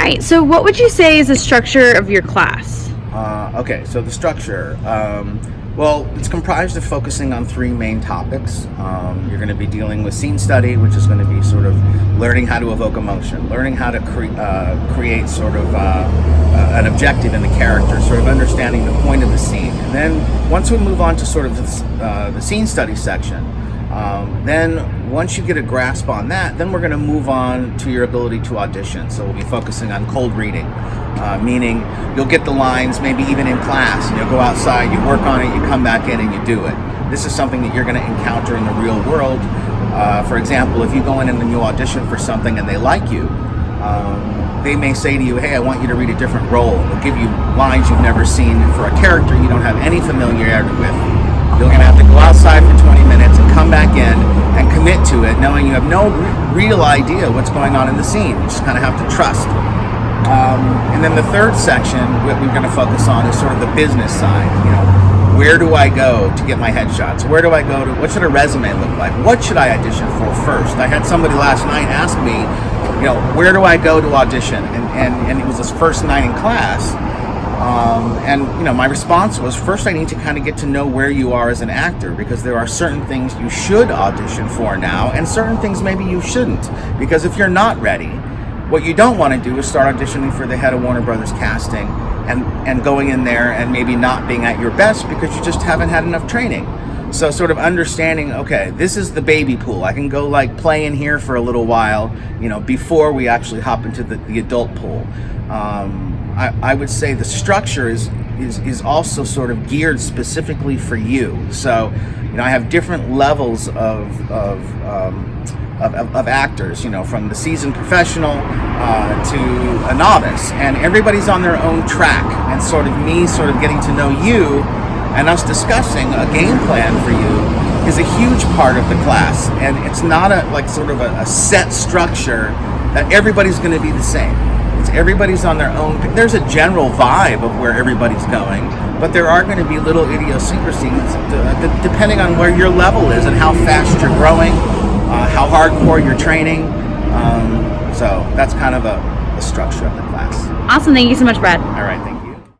right, so what would you say is the structure of your class? Okay, so the structure, well, it's comprised of focusing on three main topics. You're going to be dealing with scene study, which is going to be sort of learning how to evoke emotion, learning how to create sort of an objective in the character, sort of understanding the point of the scene. And then once we move on to sort of the scene study section, then once you get a grasp on that, then we're going to move on to your ability to audition. So we'll be focusing on cold reading, meaning you'll get the lines maybe even in class, and you'll go outside, you work on it, you come back in and you do it. This is something that you're going to encounter in the real world. For example, if you go in and you audition for something and they like you, they may say to you, hey, I want you to read a different role. They'll give you lines you've never seen for a character you don't have any familiarity with. You're going to have to go outside for 20 minutes and come back in and commit to it, knowing you have no real idea what's going on in the scene. You just kind of have to trust. And then the third section, what we're going to focus on is sort of the business side. You know, where do I go to get my headshots? Where do I go to? What should a resume look like? What should I audition for first? I had somebody last night ask me, you know, where do I go to audition? And it was his first night in class. And you know, my response was, first I need to kind of get to know where you are as an actor, because there are certain things you should audition for now and certain things maybe you shouldn't, because if you're not ready, what you don't want to do is start auditioning for the head of Warner Brothers casting and going in there and maybe not being at your best because you just haven't had enough training. So sort of understanding, okay, this is the baby pool. I can go like play in here for a little while, you know, before we actually hop into the adult pool. I would say the structure is also sort of geared specifically for you. So, you know, I have different levels of actors, you know, from the seasoned professional to a novice, and everybody's on their own track. And sort of me sort of getting to know you and us discussing a game plan for you is a huge part of the class. And it's not a set structure that everybody's going to be the same. Everybody's on their own. There's a general vibe of where everybody's going, but there are going to be little idiosyncrasies depending on where your level is and how fast you're growing, how hardcore you're training. So that's kind of the structure of the class. Awesome. Thank you so much, Brad. All right. Thank you.